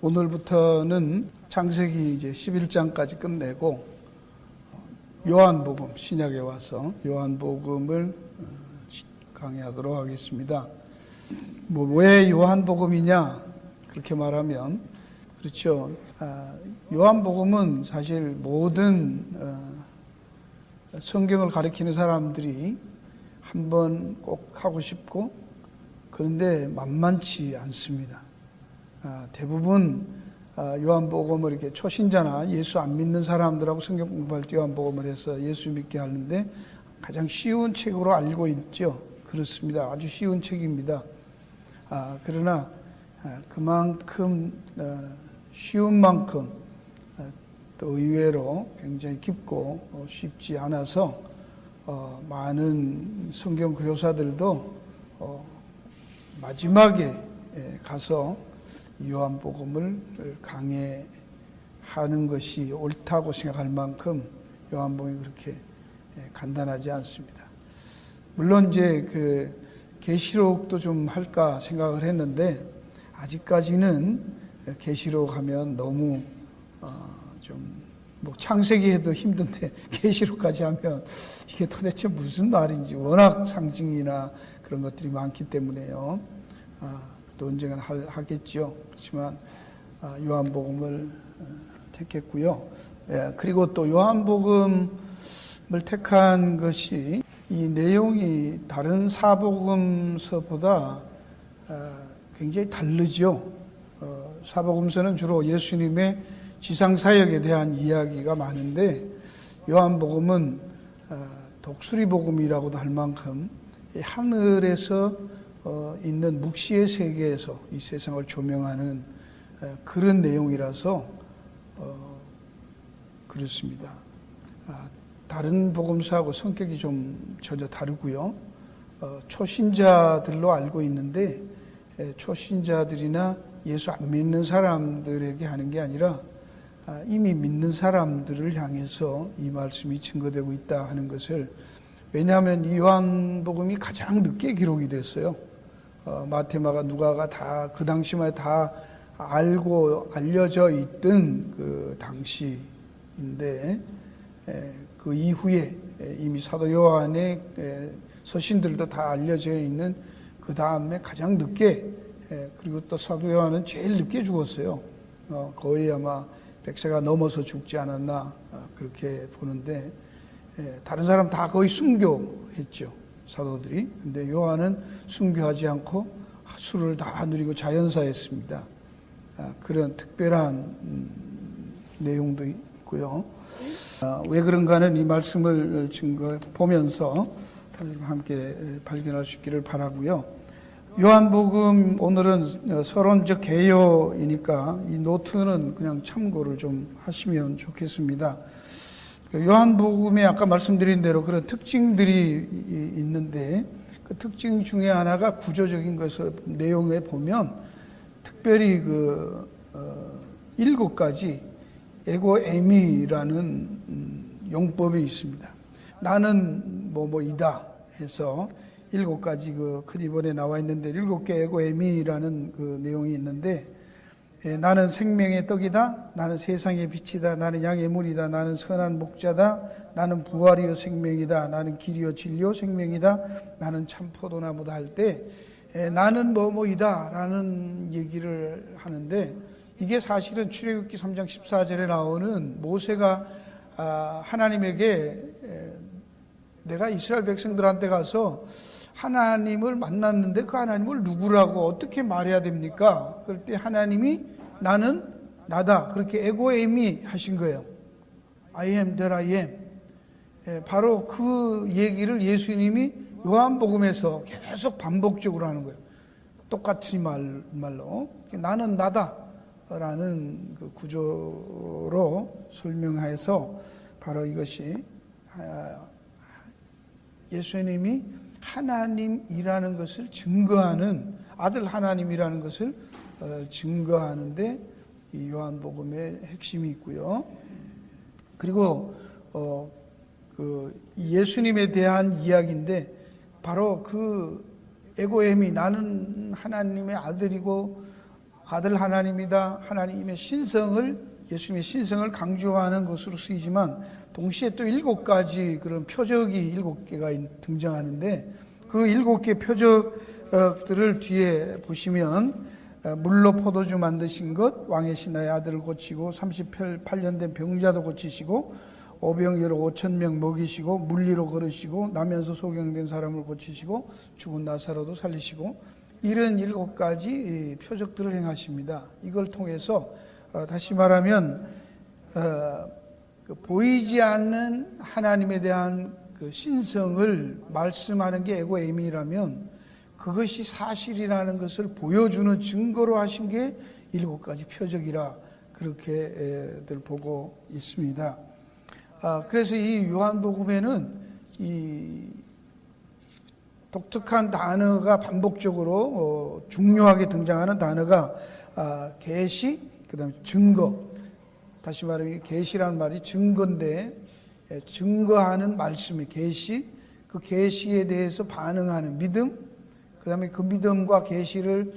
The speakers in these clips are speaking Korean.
오늘부터는 창세기 이제 11장까지 끝내고 요한복음, 신약에 와서 요한복음을 강의하도록 하겠습니다. 왜 요한복음이냐? 그렇게 말하면, 그렇죠. 요한복음은 사실 모든 성경을 가리키는 사람들이 한번 꼭 하고 싶고, 그런데 만만치 않습니다. 대부분 요한복음을 이렇게 초신자나 예수 안 믿는 사람들하고 성경 공부할 때 요한복음을 해서 예수 믿게 하는데 가장 쉬운 책으로 알고 있죠. 그렇습니다. 아주 쉬운 책입니다. 그러나 그만큼 쉬운 만큼 또 의외로 굉장히 깊고 쉽지 않아서 많은 성경 교사들도 마지막에 가서 요한복음을 강해하는 것이 옳다고 생각할 만큼 요한복음이 그렇게 간단하지 않습니다. 물론 이제 그 계시록도 좀 할까 생각을 했는데 아직까지는 계시록 하면 너무 좀 뭐 창세기 해도 힘든데 계시록까지 하면 이게 도대체 무슨 말인지 워낙 상징이나 그런 것들이 많기 때문에요. 또 언젠가 하겠죠. 그렇지만 요한복음을 택했고요. 그리고 또 요한복음을 택한 것이 이 내용이 다른 사복음서보다 굉장히 다르죠. 사복음서는 주로 예수님의 지상사역에 대한 이야기가 많은데 요한복음은 독수리복음이라고도 할 만큼 하늘에서 있는 묵시의 세계에서 이 세상을 조명하는 그런 내용이라서 그렇습니다. 다른 복음서하고 성격이 좀 전혀 다르고요. 초신자들로 알고 있는데 초신자들이나 예수 안 믿는 사람들에게 하는 게 아니라 이미 믿는 사람들을 향해서 이 말씀이 증거되고 있다 하는 것을, 왜냐하면 이 요한복음이 가장 늦게 기록이 됐어요. 마태, 마가, 누가가 다 그 당시만 다 알고 알려져 있던 그 당시인데 그 이후에 이미 사도 요한의 서신들도 다 알려져 있는 그 다음에 가장 늦게, 그리고 또 사도 요한은 제일 늦게 죽었어요. 거의 아마 100세가 넘어서 죽지 않았나 그렇게 보는데, 다른 사람 다 거의 순교했죠, 사도들이. 근데 요한은 순교하지 않고 술을 다 누리고 자연사했습니다. 그런 특별한 내용도 있고요. 왜 그런가는 이 말씀을 보면서 함께 발견할 수 있기를 바라고요. 요한복음 오늘은 서론적 개요이니까 이 노트는 그냥 참고를 좀 하시면 좋겠습니다. 요한복음에 아까 말씀드린 대로 그런 특징들이 있는데 그 특징 중에 하나가 구조적인 것을 내용에 보면 특별히 그 7가지 에고에미라는 용법이 있습니다. 나는 뭐이다 해서 7가지 그 크리본에 나와 있는데 7개 에고에미라는 그 내용이 있는데, 나는 생명의 떡이다, 나는 세상의 빛이다, 나는 양의 물이다, 나는 선한 목자다, 나는 부활이요 생명이다, 나는 길이요 진리요 생명이다, 나는 참 포도나무다 할 때 나는 뭐이다 라는 얘기를 하는데, 이게 사실은 출애굽기 3장 14절에 나오는 모세가 하나님에게 내가 이스라엘 백성들한테 가서 하나님을 만났는데 그 하나님을 누구라고 어떻게 말해야 됩니까? 그럴 때 하나님이 나는 나다, 그렇게 에고에미 하신 거예요. I am that I am. 바로 그 얘기를 예수님이 요한복음에서 계속 반복적으로 하는 거예요. 똑같은 말로 나는 나다 라는 그 구조로 설명해서 바로 이것이 예수님이 하나님이라는 것을 증거하는, 아들 하나님이라는 것을 증거하는데 이 요한복음의 핵심이 있고요. 그리고 그 예수님에 대한 이야기인데 바로 그 에고엠이 나는 하나님의 아들이고 아들 하나님이다, 하나님의 신성을, 예수님의 신성을 강조하는 것으로 쓰이지만 동시에 또 7가지 그런 표적이 7개가 등장하는데 그 7개 표적들을 뒤에 보시면 물로 포도주 만드신 것, 왕의 신하의 아들을 고치고 38년 된 병자도 고치시고 오병이어로 5,000명 먹이시고 물리로 걸으시고 나면서 소경된 사람을 고치시고 죽은 나사로도 살리시고 이런 7가지 표적들을 행하십니다. 이걸 통해서 다시 말하면 보이지 않는 하나님에 대한 그 신성을 말씀하는 게 에고에임이라면 그것이 사실이라는 것을 보여주는 증거로 하신 게 7가지 표적이라 그렇게들 보고 있습니다. 그래서 이 요한복음에는 이 독특한 단어가 반복적으로 중요하게 등장하는 단어가 계시, 그다음에 증거. 다시 말하면 계시라는 말이 증거인데 증거하는 말씀이 계시, 그 계시에 대해서 반응하는 믿음, 그다음에 그 믿음과 계시를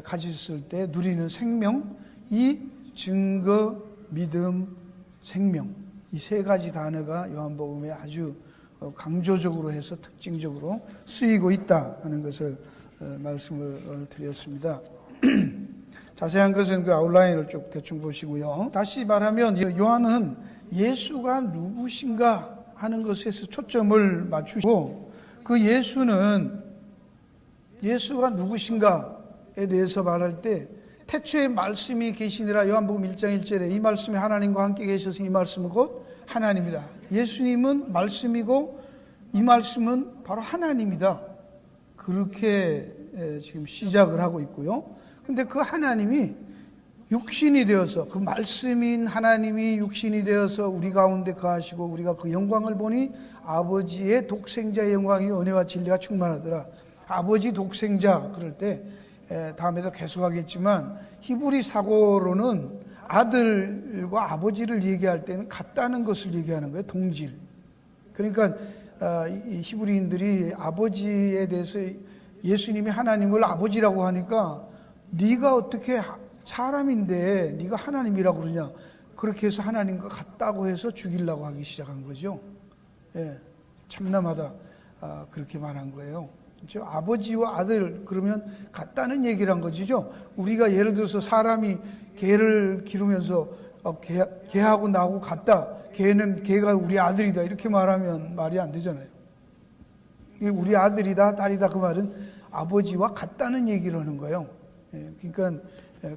가졌을 때 누리는 생명, 이 증거, 믿음, 생명, 이 3가지 단어가 요한복음에 아주 강조적으로 해서 특징적으로 쓰이고 있다 하는 것을 말씀을 드렸습니다. 자세한 것은 그 아웃라인을 쭉 대충 보시고요. 다시 말하면 요한은 예수가 누구신가 하는 것에서 초점을 맞추고 그 예수가 누구신가에 대해서 말할 때 태초에 말씀이 계시니라 요한복음 1장 1절에 이 말씀이 하나님과 함께 계셔서 이 말씀은 곧 하나님이다. 예수님은 말씀이고 이 말씀은 바로 하나님이다. 그렇게 지금 시작을 하고 있고요. 근데 그 하나님이 육신이 되어서 그 말씀인 하나님이 육신이 되어서 우리 가운데 거하시고 우리가 그 영광을 보니 아버지의 독생자의 영광이 은혜와 진리가 충만하더라. 아버지 독생자 그럴 때 다음에도 계속하겠지만 히브리 사고로는 아들과 아버지를 얘기할 때는 같다는 것을 얘기하는 거예요. 동질. 그러니까 이 히브리인들이 아버지에 대해서 예수님이 하나님을 아버지라고 하니까 네가 어떻게 사람인데 네가 하나님이라고 그러냐. 그렇게 해서 하나님과 같다고 해서 죽이려고 하기 시작한 거죠. 예, 참남하다 그렇게 말한 거예요. 그렇죠? 아버지와 아들 그러면 같다는 얘기를 한 거죠. 우리가 예를 들어서 사람이 개를 기르면서 개하고 나하고 같다. 개가 우리 아들이다 이렇게 말하면 말이 안 되잖아요. 우리 아들이다 딸이다 그 말은 아버지와 같다는 얘기를 하는 거예요. 그러니까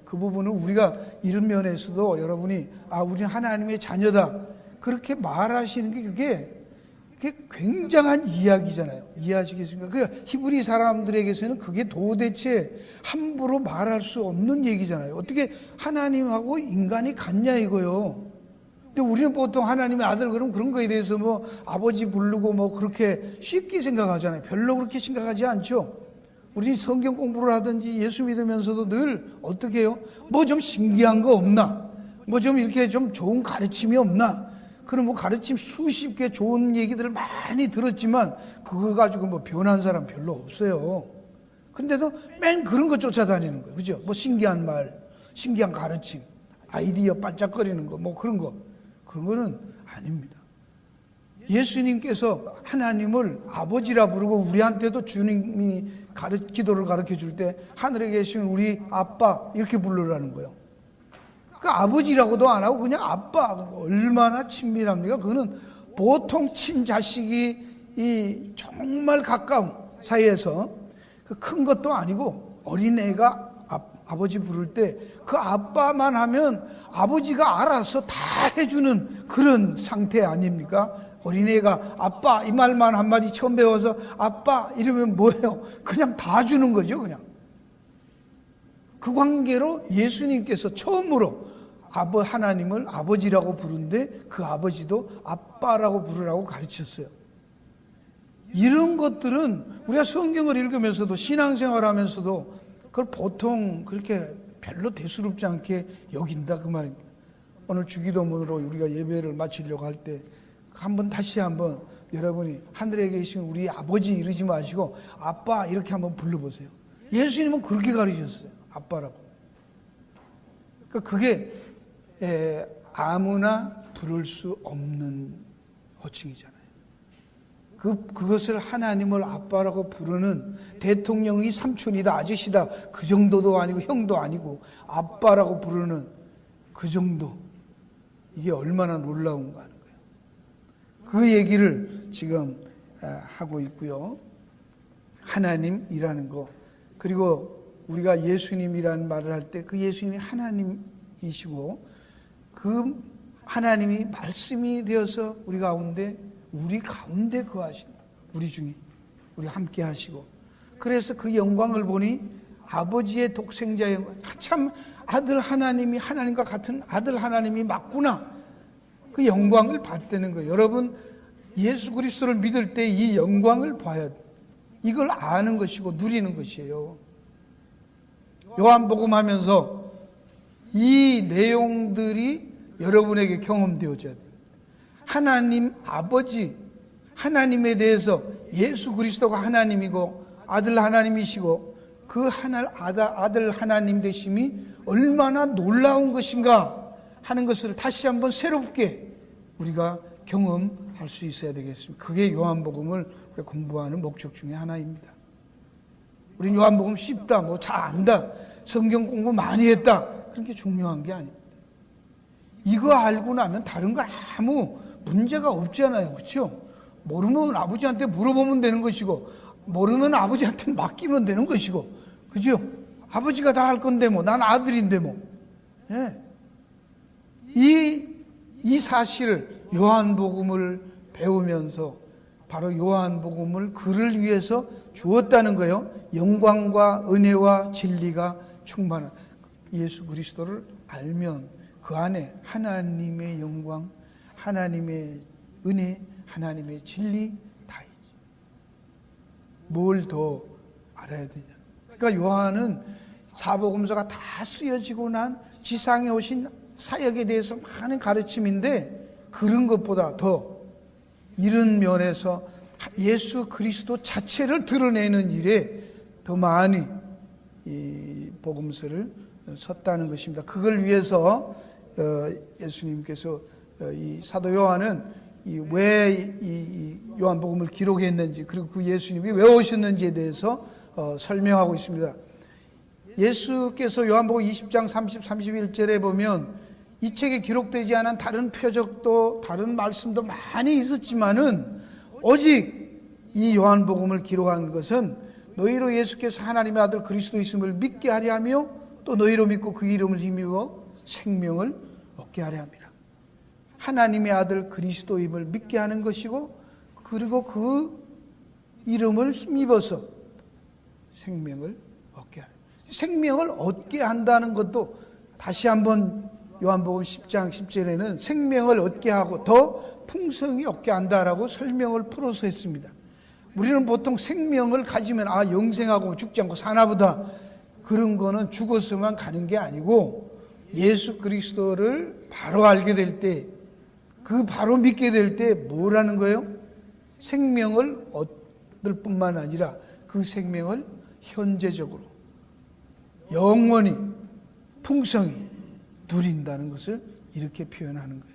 그 부분은 우리가 이런 면에서도 여러분이 우리 하나님의 자녀다 그렇게 말하시는 게 그게 굉장한 이야기잖아요. 이해하시겠습니까? 그 히브리 사람들에게서는 그게 도대체 함부로 말할 수 없는 얘기잖아요. 어떻게 하나님하고 인간이 같냐 이거요. 근데 우리는 보통 하나님의 아들 그럼 그런 거에 대해서 뭐 아버지 부르고 뭐 그렇게 쉽게 생각하잖아요. 별로 그렇게 생각하지 않죠. 우리 성경 공부를 하든지 예수 믿으면서도 늘 어떻게 해요? 뭐 좀 신기한 거 없나? 뭐 좀 이렇게 좀 좋은 가르침이 없나? 그럼 뭐 가르침 수십 개 좋은 얘기들을 많이 들었지만 그거 가지고 뭐 변한 사람 별로 없어요. 근데도 맨 그런 거 쫓아다니는 거예요. 그죠? 뭐 신기한 말, 신기한 가르침, 아이디어 반짝거리는 거, 뭐 그런 거. 그런 거는 아닙니다. 예수님께서 하나님을 아버지라 부르고 우리한테도 주님이 기도를 가르쳐 줄 때 하늘에 계신 우리 아빠 이렇게 부르라는 거예요. 그 아버지라고도 안 하고 그냥 아빠. 얼마나 친밀합니까? 그거는 보통 친자식이 정말 가까운 사이에서 그 큰 것도 아니고 어린애가 아버지 부를 때 그 아빠만 하면 아버지가 알아서 다 해주는 그런 상태 아닙니까? 어린애가 아빠 이 말만 한마디 처음 배워서 아빠 이러면 뭐예요? 그냥 다 주는 거죠. 그냥 그 관계로 예수님께서 처음으로 하나님을 아버지라고 부르는데 그 아버지도 아빠라고 부르라고 가르쳤어요. 이런 것들은 우리가 성경을 읽으면서도 신앙생활 하면서도 그걸 보통 그렇게 별로 대수롭지 않게 여긴다 그 말입니다. 오늘 주기도문으로 우리가 예배를 마치려고 할 때 다시 한번 여러분이 하늘에 계신 우리 아버지 이러지 마시고 아빠 이렇게 한번 불러보세요. 예수님은 그렇게 가르쳤어요. 아빠라고. 그러니까 그게 아무나 부를 수 없는 호칭이잖아요. 그것을 하나님을 아빠라고 부르는, 대통령이 삼촌이다, 아저씨다, 그 정도도 아니고 형도 아니고 아빠라고 부르는 그 정도, 이게 얼마나 놀라운가 하는 거예요. 그 얘기를 지금 하고 있고요. 하나님이라는 거, 그리고 우리가 예수님이라는 말을 할 때 그 예수님이 하나님이시고 그 하나님이 말씀이 되어서 우리 가운데 거하신, 우리 중에 우리 함께 하시고, 그래서 그 영광을 보니 아버지의 독생자의 영광, 참 아들 하나님이 하나님과 같은 아들 하나님이 맞구나, 그 영광을 봤다는 거예요. 여러분, 예수 그리스도를 믿을 때 이 영광을 봐야 돼. 이걸 아는 것이고 누리는 것이에요. 요한복음 하면서 이 내용들이 여러분에게 경험되어져야 돼요. 하나님 아버지, 하나님에 대해서 예수 그리스도가 하나님이고 아들 하나님이시고 그 아들 하나님 되심이 얼마나 놀라운 것인가 하는 것을 다시 한번 새롭게 우리가 경험할 수 있어야 되겠습니다. 그게 요한복음을 공부하는 목적 중에 하나입니다. 우린 요한복음 쉽다, 뭐 잘 안다, 성경 공부 많이 했다, 그런 게 중요한 게 아닙니다. 이거 알고 나면 다른 건 아무 문제가 없잖아요. 그렇죠? 모르면 아버지한테 물어보면 되는 것이고, 모르면 아버지한테 맡기면 되는 것이고, 그죠? 아버지가 다 할 건데 뭐, 난 아들인데 뭐. 예. 이 사실을 요한복음을 배우면서 바로 요한복음을 그를 위해서 주었다는 거예요. 영광과 은혜와 진리가 충만한 예수 그리스도를 알면 그 안에 하나님의 영광, 하나님의 은혜, 하나님의 진리 다 있죠. 뭘 더 알아야 되냐. 그러니까 요한은 사복음서가 다 쓰여지고 난 지상에 오신 사역에 대해서 많은 가르침인데, 그런 것보다 더 이런 면에서 예수 그리스도 자체를 드러내는 일에 더 많이 이 복음서를 썼다는 것입니다. 그걸 위해서 예수님께서 이 사도 요한은 왜 이 요한복음을 기록했는지, 그리고 그 예수님이 왜 오셨는지에 대해서 설명하고 있습니다. 예수께서 요한복음 20장 30, 31절에 보면 이 책에 기록되지 않은 다른 표적도 다른 말씀도 많이 있었지만은 오직 이 요한복음을 기록한 것은 너희로 예수께서 하나님의 아들 그리스도이심을 믿게 하려 하며 또 너희로 믿고 그 이름을 힘입어 생명을 얻게 하려 함이라. 하나님의 아들 그리스도임을 믿게 하는 것이고, 그리고 그 이름을 힘입어서 생명을 얻게 하는, 생명을 얻게 한다는 것도 다시 한번 요한복음 10장 10절에는 생명을 얻게 하고 더 풍성히 얻게 한다라고 설명을 풀어서 했습니다. 우리는 보통 생명을 가지면 영생하고 죽지 않고 사나보다, 그런 거는 죽어서만 가는 게 아니고 예수 그리스도를 바로 알게 될 때, 그 바로 믿게 될 때 뭐라는 거예요? 생명을 얻을 뿐만 아니라 그 생명을 현재적으로 영원히 풍성히 누린다는 것을 이렇게 표현하는 거예요.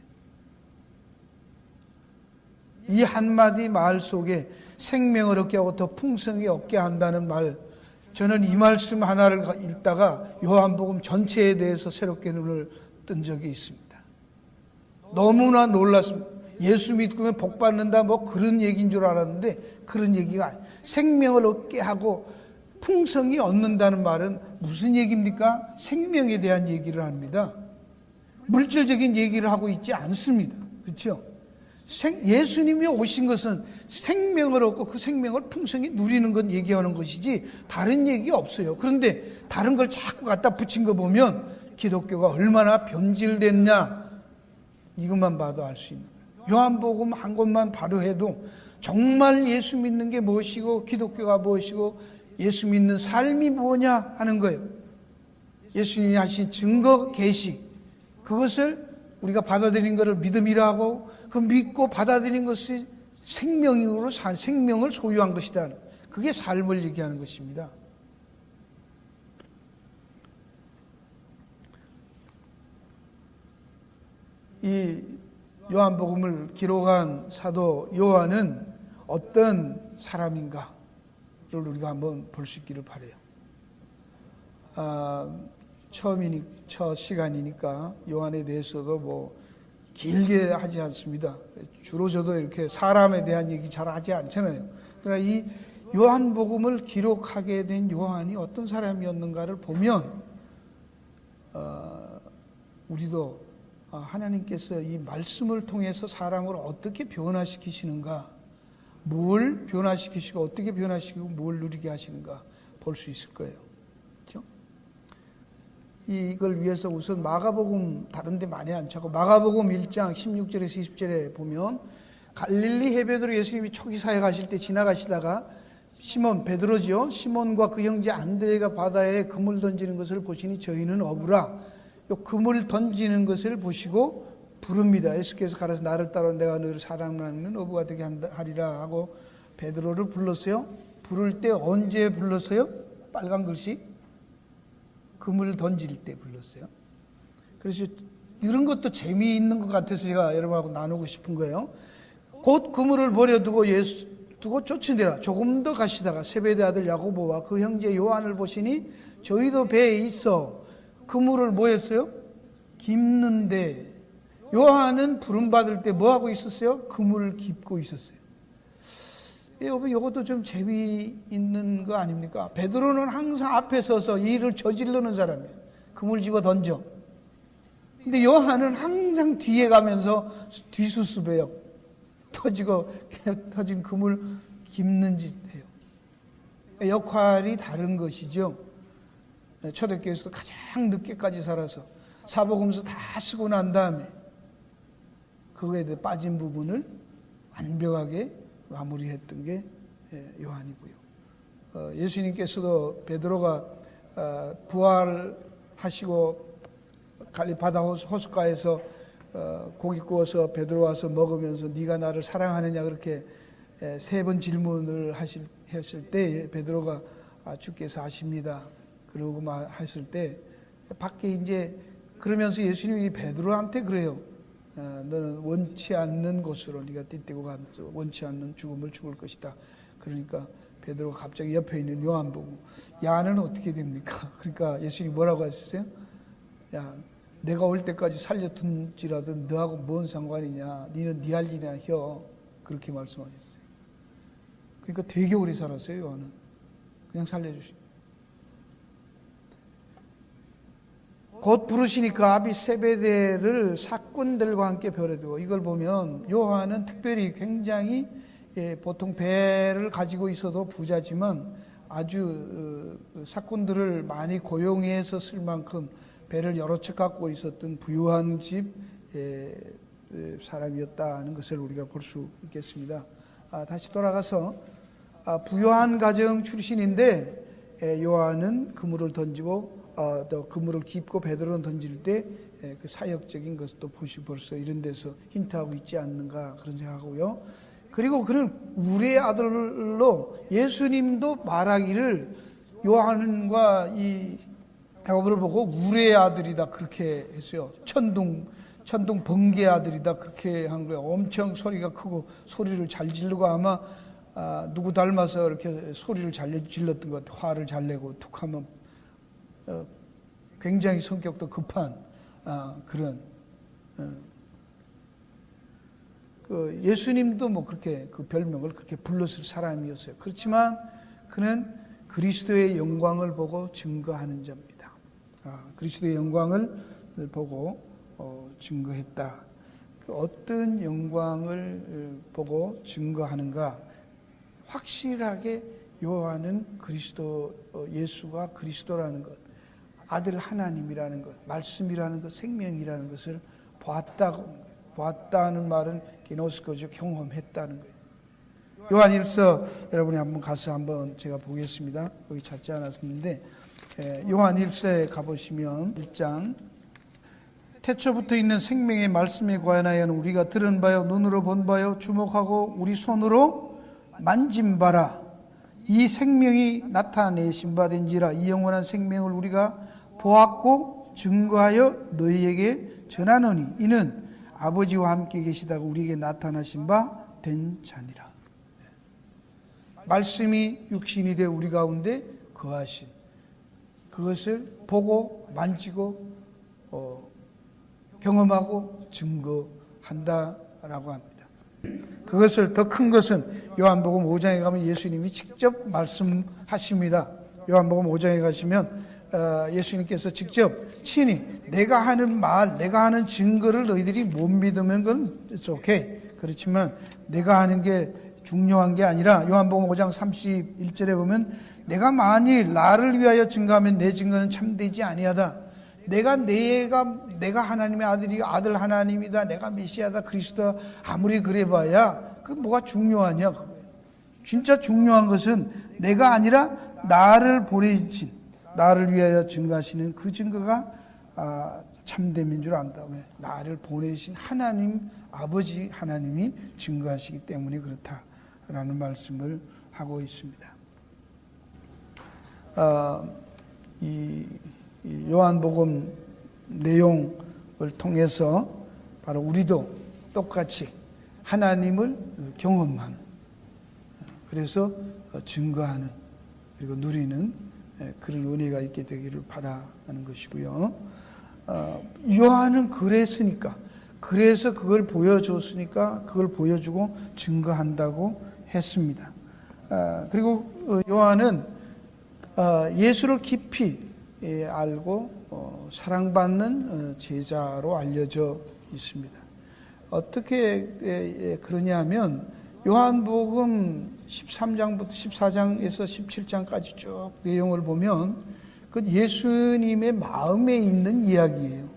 이 한마디 말 속에 생명을 얻게 하고 더 풍성히 얻게 한다는 말, 저는 이 말씀 하나를 읽다가 요한복음 전체에 대해서 새롭게 눈을 뜬 적이 있습니다. 너무나 놀랐습니다. 예수 믿으면 복 받는다 뭐 그런 얘기인 줄 알았는데 그런 얘기가 아니에요. 생명을 얻게 하고 풍성히 얻는다는 말은 무슨 얘기입니까? 생명에 대한 얘기를 합니다. 물질적인 얘기를 하고 있지 않습니다. 그렇죠? 예수님이 오신 것은 생명을 얻고 그 생명을 풍성히 누리는 것 얘기하는 것이지 다른 얘기 없어요. 그런데 다른 걸 자꾸 갖다 붙인 거 보면 기독교가 얼마나 변질됐냐, 이것만 봐도 알 수 있는 거예요. 요한복음 한 권만 바로 해도 정말 예수 믿는 게 무엇이고 기독교가 무엇이고 예수 믿는 삶이 뭐냐 하는 거예요. 예수님이 하신 증거 계시, 그것을 우리가 받아들인 것을 믿음이라 하고, 그 믿고 받아들인 것이 생명으로 생명을 소유한 것이다. 그게 삶을 얘기하는 것입니다. 이 요한복음을 기록한 사도 요한은 어떤 사람인가를 우리가 한번 볼 수 있기를 바라요. 첫 시간이니까 요한에 대해서도 뭐 길게 하지 않습니다. 주로 저도 이렇게 사람에 대한 얘기 잘 하지 않잖아요. 그러나 이 요한복음을 기록하게 된 요한이 어떤 사람이었는가를 보면 우리도 하나님께서 이 말씀을 통해서 사람을 어떻게 변화시키시는가, 뭘 변화시키시고 어떻게 변화시키고 뭘 누리게 하시는가 볼 수 있을 거예요. 그렇죠? 이걸 위해서 우선 마가복음 다른 데 많이 안 차고 마가복음 1장 16절에서 20절에 보면 갈릴리 해변으로 예수님이 초기 사역 하실 때 지나가시다가 시몬 베드로지요. 시몬과 그 형제 안드레가 바다에 그물 던지는 것을 보시니 저희는 어부라. 요 그물 던지는 것을 보시고 부릅니다. 예수께서 가라서 나를 따라 내가 너를 사랑하는 어부가 되게 하리라 하고 베드로를 불렀어요. 부를 때 언제 불렀어요? 빨간 글씨 그물 던질 때 불렀어요. 그래서 이런 것도 재미있는 것 같아서 제가 여러분하고 나누고 싶은 거예요. 곧 그물을 버려두고 두고 쫓으니라. 조금 더 가시다가 세베대 아들 야고보와 그 형제 요한을 보시니 저희도 배에 있어 그물을 뭐 했어요? 깁는데 요한은 부름받을 때 뭐 하고 있었어요? 그물을 깁고 있었어요. 여러분 이것도 좀 재미있는 거 아닙니까? 베드로는 항상 앞에 서서 일을 저지르는 사람이에요. 그물 집어 던져. 근데 요한은 항상 뒤에 가면서 뒤수습해요. 터진 그물 깁는 짓 해요. 역할이 다른 것이죠. 초대교회에서도 가장 늦게까지 살아서 사복음서 다 쓰고 난 다음에 그거에 대해 빠진 부분을 완벽하게 마무리했던 게 요한이고요. 예수님께서도 베드로가 부활하시고 갈릴리 바다 호숫가에서 고기 구워서 베드로 와서 먹으면서 네가 나를 사랑하느냐 그렇게 3번 질문을 했을 때 베드로가 주께서 아십니다. 그러고 했을 때 밖에 이제 그러면서 예수님이 베드로한테 그래요. 너는 원치 않는 곳으로 네가 띠띠고 가서 원치 않는 죽음을 죽을 것이다. 그러니까 베드로가 갑자기 옆에 있는 요한 보고 야는 어떻게 됩니까? 그러니까 예수님이 뭐라고 하셨어요? 야 내가 올 때까지 살려둔지라도 너하고 뭔 상관이냐. 너는 네 할 일이나 혀. 그렇게 말씀하셨어요. 그러니까 되게 오래 살았어요. 요한은. 그냥 살려주십니다. 곧 부르시니까 아비 세베대를 사꾼들과 함께 버려두고 이걸 보면 요한은 특별히 굉장히 보통 배를 가지고 있어도 부자지만 아주 사꾼들을 많이 고용해서 쓸 만큼 배를 여러 척 갖고 있었던 부유한 집 사람이었다는 것을 우리가 볼 수 있겠습니다. 다시 돌아가서 부유한 가정 출신인데 요한은 그물을 던지고 또 그물을 깁고 베드로는 던질 때 그 사역적인 것도 벌써 이런 데서 힌트하고 있지 않는가 그런 생각하고요. 그리고 그는 우리의 아들로 예수님도 말하기를 요한과 이 야고보를 보고 우리의 아들이다 그렇게 했어요. 천둥 번개 아들이다 그렇게 한 거예요. 엄청 소리가 크고 소리를 잘 지르고 아마 누구 닮아서 이렇게 소리를 잘 질렀던 것 같아요. 화를 잘 내고 툭하면 굉장히 성격도 급한 그런 그 예수님도 뭐 그렇게 그 별명을 그렇게 불렀을 사람이었어요. 그렇지만 그는 그리스도의 영광을 보고 증거하는 자입니다. 그리스도의 영광을 보고 증거했다. 어떤 영광을 보고 증거하는가? 확실하게 요한은 그리스도, 예수가 그리스도라는 것, 아들 하나님이라는 것, 말씀이라는 것, 생명이라는 것을 보았다는 말은 기노스코죠. 경험했다는 거예요. 요한 1서 여러분이 한번 가서 한번 제가 보겠습니다. 거기 찾지 않았는데 요한 1서에 가보시면 1장 태초부터 있는 생명의 말씀에 관하여는 우리가 들은 바요 눈으로 본 바요 주목하고 우리 손으로 만진 바라 이 생명이 나타내신 바 된지라 이 영원한 생명을 우리가 보았고 증거하여 너희에게 전하노니 이는 아버지와 함께 계시다가 우리에게 나타나신 바 된 자니라. 말씀이 육신이 되어 우리 가운데 거하신, 그것을 보고 만지고 경험하고 증거한다라고 합니다. 그것을 더 큰 것은 요한복음 5장에 가면 예수님이 직접 말씀하십니다. 요한복음 5장에 가시면 예수님께서 직접 친히 내가 하는 말, 내가 하는 증거를 너희들이 못 믿으면 그건 it's okay. 그렇지만 내가 하는 게 중요한 게 아니라 요한복음 5장 31절에 보면 내가 만일 나를 위하여 증거하면 내 증거는 참되지 아니하다. 내가 하나님의 아들 하나님이다. 내가 메시아다. 그리스도다. 아무리 그래봐야 그 뭐가 중요하냐. 진짜 중요한 것은 내가 아니라 나를 보내신, 나를 위하여 증거하시는 그 증거가 참됨인 줄 안다. 왜? 나를 보내신 하나님, 아버지 하나님이 증거하시기 때문에 그렇다라는 말씀을 하고 있습니다. 이 요한복음 내용을 통해서 바로 우리도 똑같이 하나님을 경험하는, 그래서 증거하는, 그리고 누리는 그런 은혜가 있게 되기를 바라는 것이고요. 요한은 그랬으니까, 그래서 그걸 보여줬으니까 그걸 보여주고 증거한다고 했습니다. 그리고 요한은 예수를 깊이 알고 사랑받는 제자로 알려져 있습니다. 어떻게 그러냐면 요한복음 13장부터 14장에서 17장까지 쭉 내용을 보면 그 예수님의 마음에 있는 이야기예요.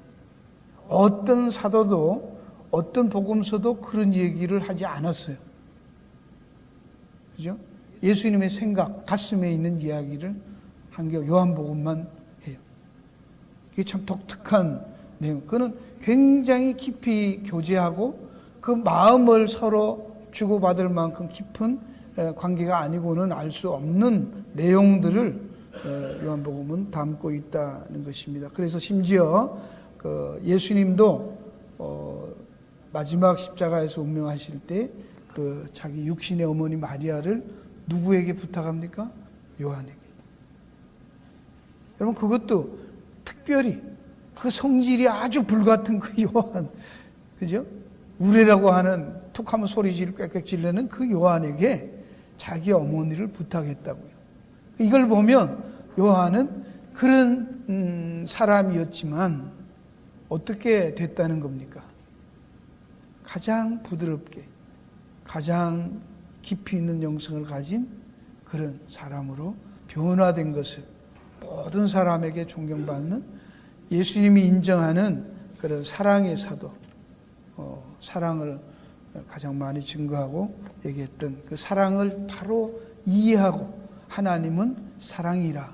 어떤 사도도 어떤 복음서도 그런 얘기를 하지 않았어요. 그죠? 예수님의 생각, 가슴에 있는 이야기를 한 게 요한복음만 해요. 이게 참 독특한 내용. 그는 굉장히 깊이 교제하고 그 마음을 서로 주고받을 만큼 깊은 관계가 아니고는 알 수 없는 내용들을 요한복음은 담고 있다는 것입니다. 그래서 심지어 예수님도 마지막 십자가에서 운명하실 때 그 자기 육신의 어머니 마리아를 누구에게 부탁합니까? 요한에게. 여러분, 그것도 특별히 그 성질이 아주 불같은 그 요한, 그죠? 우레라고 하는 툭하면 소리질 꽥꽥 질르는 그 요한에게 자기 어머니를 부탁했다고요. 이걸 보면 요한은 그런 사람이었지만 어떻게 됐다는 겁니까? 가장 부드럽게, 가장 깊이 있는 영성을 가진 그런 사람으로 변화된 것을 모든 사람에게 존경받는, 예수님이 인정하는 그런 사랑의 사도, 사랑을 가장 많이 증거하고 얘기했던 그 사랑을 바로 이해하고 하나님은 사랑이라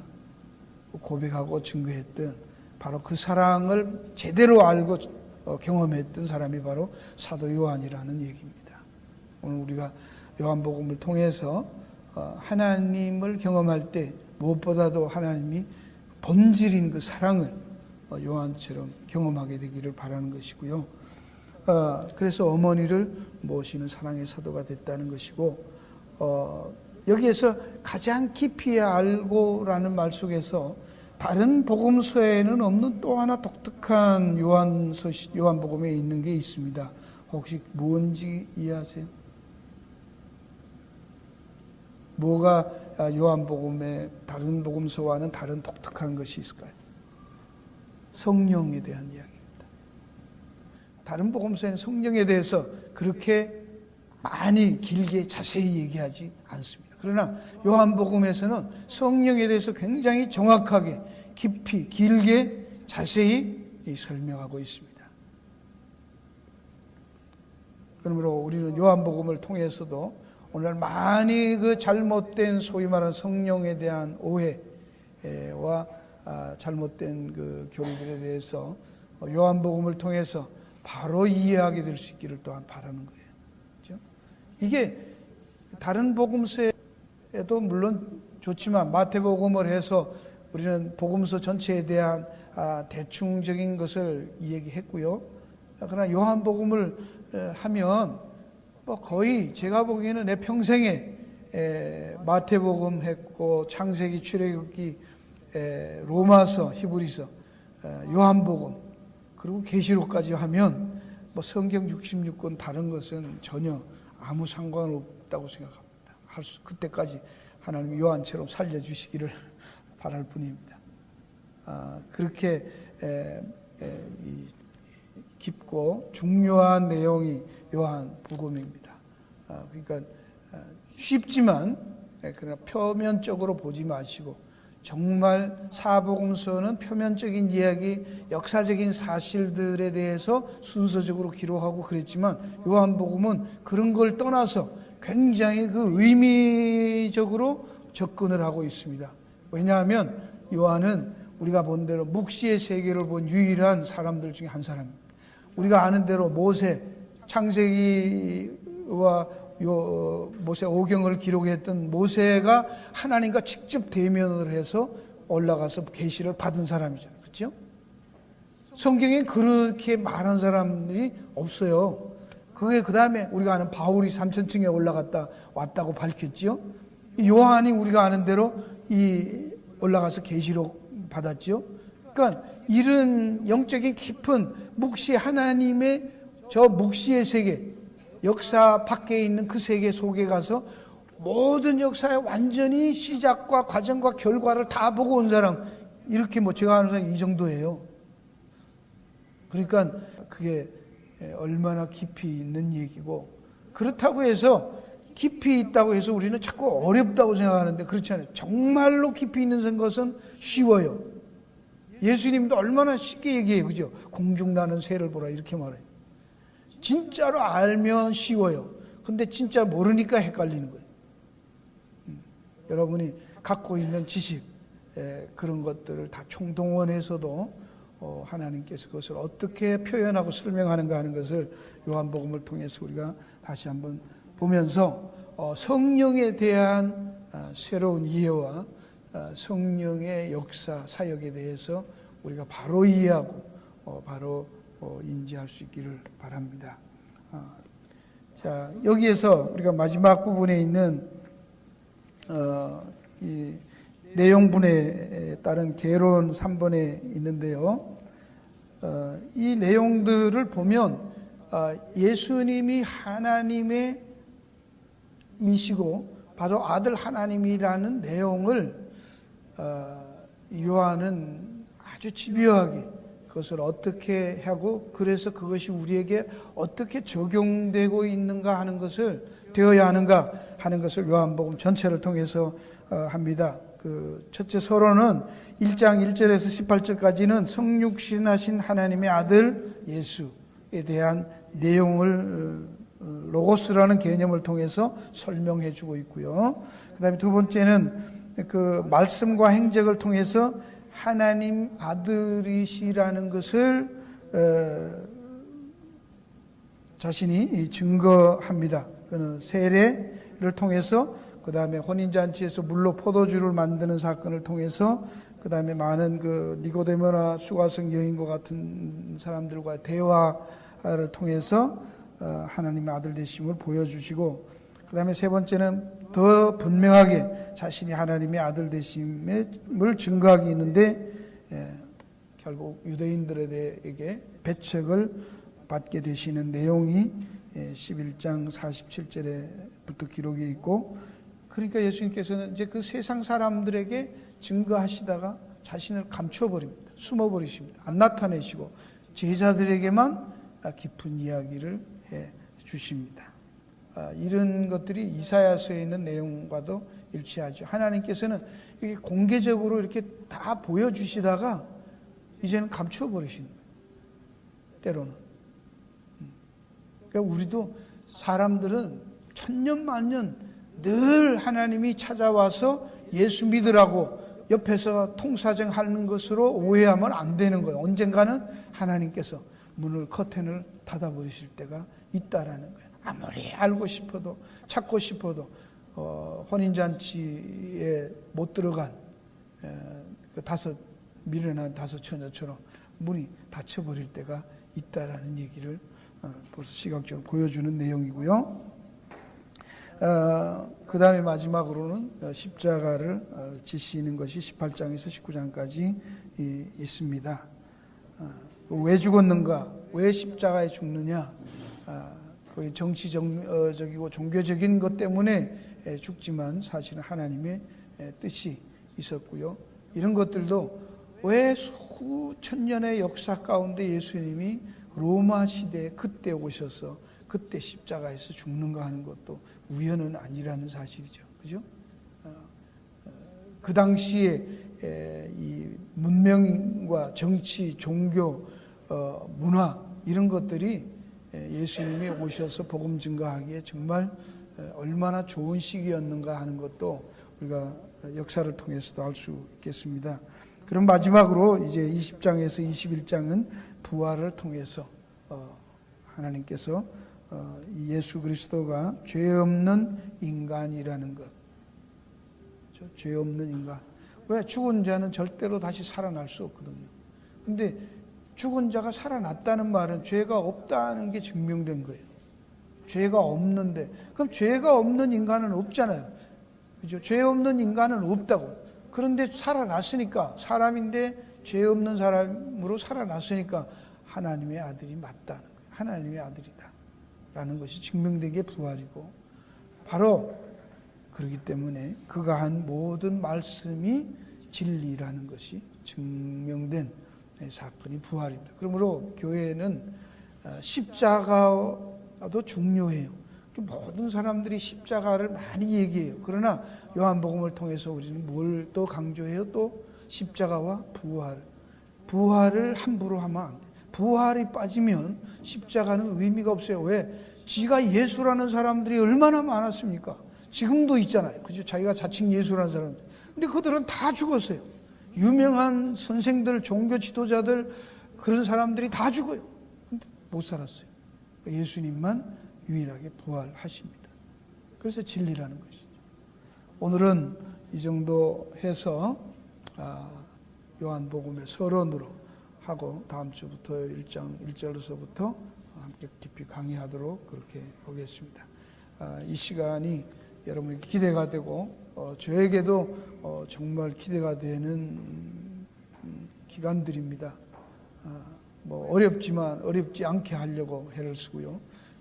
고백하고 증거했던 바로 그 사랑을 제대로 알고 경험했던 사람이 바로 사도 요한이라는 얘기입니다. 오늘 우리가 요한복음을 통해서 하나님을 경험할 때 무엇보다도 하나님이 본질인 그 사랑을 요한처럼 경험하게 되기를 바라는 것이고요. 그래서 어머니를 모시는 사랑의 사도가 됐다는 것이고, 여기에서 가장 깊이 알고라는 말 속에서 다른 복음서에는 없는 또 하나 독특한 요한복음에 있는 게 있습니다. 혹시 뭔지 이해하세요? 뭐가 요한복음의 다른 복음서와는 다른 독특한 것이 있을까요? 성령에 대한 이야기입니다. 다른 복음서에는 성령에 대해서 그렇게 많이 길게 자세히 얘기하지 않습니다. 그러나 요한복음에서는 성령에 대해서 굉장히 정확하게 깊이 길게 자세히 설명하고 있습니다. 그러므로 우리는 요한복음을 통해서도 오늘 많이 그 잘못된 소위 말하는 성령에 대한 오해와 잘못된 그 교리들에 대해서 요한복음을 통해서 바로 이해하게 될 수 있기를 또한 바라는 거예요. 그렇죠? 이게 다른 복음서에도 물론 좋지만 마태복음을 해서 우리는 복음서 전체에 대한 대충적인 것을 얘기했고요. 그러나 요한복음을 하면 뭐 거의 제가 보기에는 내 평생에 마태복음 했고 창세기, 출애굽기, 로마서, 히브리서, 요한복음 그리고 계시록까지 하면 뭐 성경 66권 다른 것은 전혀 아무 상관없다고 생각합니다. 그때까지 하나님 요한처럼 살려주시기를 바랄 뿐입니다. 그렇게 깊고 중요한 내용이 요한복음입니다. 그러니까 쉽지만 그러나 표면적으로 보지 마시고 정말 사복음서는 표면적인 이야기, 역사적인 사실들에 대해서 순서적으로 기록하고 그랬지만 요한복음은 그런 걸 떠나서 굉장히 그 의미적으로 접근을 하고 있습니다. 왜냐하면 요한은 우리가 본 대로 묵시의 세계를 본 유일한 사람들 중에 한 사람입니다. 우리가 아는 대로 모세, 창세기와 모세 오경을 기록했던 모세가 하나님과 직접 대면을 해서 올라가서 계시를 받은 사람이잖아요. 그렇죠? 성경에 그렇게 말한 사람들이 없어요. 그게 그 다음에 우리가 아는 바울이 3천층에 올라갔다 왔다고 밝혔지요. 요한이 우리가 아는 대로 올라가서 계시록 받았지요. 그러니까 이런 영적인 깊은 묵시 하나님의 저 묵시의 세계, 역사 밖에 있는 그 세계 속에 가서 모든 역사의 완전히 시작과 과정과 결과를 다 보고 온 사람, 이렇게 뭐 제가 아는 사람 이 정도예요. 그러니까 그게 얼마나 깊이 있는 얘기고, 그렇다고 해서 깊이 있다고 해서 우리는 자꾸 어렵다고 생각하는데 그렇지 않아요. 정말로 깊이 있는 것은 쉬워요. 예수님도 얼마나 쉽게 얘기해요. 그죠? 공중 나는 새를 보라 이렇게 말해요. 진짜로 알면 쉬워요. 근데 진짜 모르니까 헷갈리는 거예요. 여러분이 갖고 있는 지식, 그런 것들을 다 총동원해서도 하나님께서 그것을 어떻게 표현하고 설명하는가 하는 것을 요한복음을 통해서 우리가 다시 한번 보면서 성령에 대한 새로운 이해와 성령의 역사, 사역에 대해서 우리가 바로 이해하고 바로 인지할 수 있기를 바랍니다. 자, 여기에서 우리가 마지막 부분에 있는 이 내용분에 따른 개론 3번에 있는데요. 이 내용들을 보면 예수님이 하나님의 미시고 바로 아들 하나님이라는 내용을 요한은 아주 집요하게 그것을 어떻게 하고 그래서 그것이 우리에게 어떻게 적용되고 있는가 하는 것을 되어야 하는가 하는 것을 요한복음 전체를 통해서 합니다. 그 첫째 서론은 1장 1절에서 18절까지는 성육신하신 하나님의 아들 예수에 대한 내용을 로고스라는 개념을 통해서 설명해 주고 있고요. 그 다음에 두 번째는 그 말씀과 행적을 통해서 하나님 아들이시라는 것을 자신이 증거합니다. 그는 세례를 통해서, 그 다음에 혼인잔치에서 물로 포도주를 만드는 사건을 통해서, 그 다음에 많은 그 니고데모나 수가성 여인과 같은 사람들과의 대화를 통해서 하나님의 아들 되심을 보여주시고, 그 다음에 세 번째는 더 분명하게 자신이 하나님의 아들 되심을 증거하기 있는데, 결국 유대인들에게 배척을 받게 되시는 내용이 11장 47절에부터 기록이 있고, 그러니까 예수님께서는 이제 그 세상 사람들에게 증거하시다가 자신을 감춰버립니다. 숨어버리십니다. 안 나타내시고 제자들에게만 깊은 이야기를 해 주십니다. 이런 것들이 이사야서에 있는 내용과도 일치하죠. 하나님께서는 이렇게 공개적으로 이렇게 다 보여주시다가 이제는 감춰버리시는 거예요. 때로는. 그러니까 우리도 사람들은 천년만년 늘 하나님이 찾아와서 예수 믿으라고 옆에서 통사정하는 것으로 오해하면 안 되는 거예요. 언젠가는 하나님께서 문을 커튼을 닫아버리실 때가 있다라는 거예요. 아무리 알고 싶어도 찾고 싶어도 혼인잔치에 못 들어간 그 미련한 다섯 처녀처럼 문이 닫혀버릴 때가 있다라는 얘기를 벌써 시각적으로 보여주는 내용이고요. 그 다음에 마지막으로는 십자가를 지시는 것이 18장에서 19장까지 있습니다. 왜 죽었는가? 왜 십자가에 죽느냐? 거의 정치적이고 종교적인 것 때문에 죽지만 사실은 하나님의 뜻이 있었고요. 이런 것들도 왜 수천 년의 역사 가운데 예수님이 로마 시대에 그때 오셔서 그때 십자가에서 죽는가 하는 것도 우연은 아니라는 사실이죠. 그죠? 그 당시에 이 문명과 정치, 종교, 문화 이런 것들이 예수님이 오셔서 복음 증거하기에 정말 얼마나 좋은 시기였는가 하는 것도 우리가 역사를 통해서도 알 수 있겠습니다. 그럼 마지막으로 이제 20장에서 21장은 부활을 통해서 하나님께서 예수 그리스도가 죄 없는 인간이라는 것, 죄 없는 인간. 왜? 죽은 자는 절대로 다시 살아날 수 없거든요. 근데 죽은 자가 살아났다는 말은 죄가 없다는 게 증명된 거예요. 죄가 없는데, 그럼 죄가 없는 인간은 없잖아요. 그죠? 죄 없는 인간은 없다고. 그런데 살아났으니까, 사람인데 죄 없는 사람으로 살아났으니까 하나님의 아들이 맞다는 거예요. 하나님의 아들이다 라는 것이 증명된 게 부활이고, 바로 그렇기 때문에 그가 한 모든 말씀이 진리라는 것이 증명된 사건이 부활입니다. 그러므로 교회는 십자가도 중요해요. 모든 사람들이 십자가를 많이 얘기해요. 그러나 요한복음을 통해서 우리는 뭘 또 강조해요? 또 십자가와 부활. 부활을 함부로 하면 안 돼요. 부활이 빠지면 십자가는 의미가 없어요. 왜? 지가 예수라는 사람들이 얼마나 많았습니까? 지금도 있잖아요. 그죠? 자기가 자칭 예수라는 사람들. 근데 그들은 다 죽었어요. 유명한 선생들, 종교 지도자들, 그런 사람들이 다 죽어요. 근데 못 살았어요. 예수님만 유일하게 부활하십니다. 그래서 진리라는 것이죠. 오늘은 이 정도 해서 요한복음의 서론으로 하고 다음 주부터 1장 1절에서부터 함께 깊이 강의하도록 그렇게 보겠습니다. 이 시간이 여러분에게 기대가 되고 저에게도 정말 기대가 되는 기간들입니다. 뭐 어렵지만 어렵지 않게 하려고 애를 쓰고요.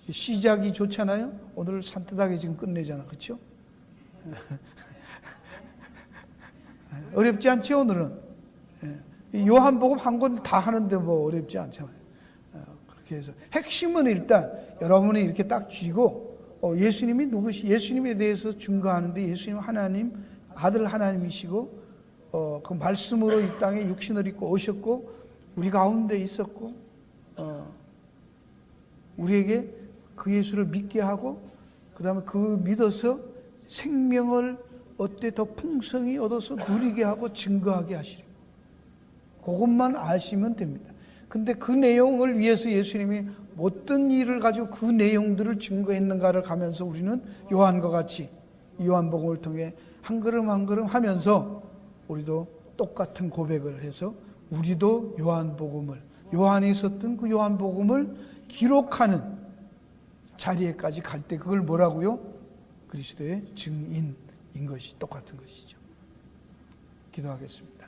시작이 좋잖아요. 오늘 산뜻하게 지금 끝내잖아, 그렇죠? 어렵지 않죠, 오늘은. 요한복음 한 권 다 하는데 뭐 어렵지 않잖아요. 그렇게 해서 핵심은 일단 여러분이 이렇게 딱 쥐고 예수님이 누구시? 예수님에 대해서 증거하는데 예수님 하나님, 아들 하나님이시고 그 말씀으로 이 땅에 육신을 입고 오셨고 우리 가운데 있었고 우리에게 그 예수를 믿게 하고 그 다음에 그 믿어서 생명을 어때 더 풍성히 얻어서 누리게 하고 증거하게 하시려. 그것만 아시면 됩니다. 근데 그 내용을 위해서 예수님이 어떤 일을 가지고 그 내용들을 증거했는가를 가면서 우리는 요한과 같이 요한복음을 통해 한 걸음 한 걸음 하면서 우리도 똑같은 고백을 해서 우리도 요한복음을, 요한이 썼던 그 요한복음을 기록하는 자리에까지 갈 때 그걸 뭐라고요? 그리스도의 증인인 것이 똑같은 것이죠. 기도하겠습니다.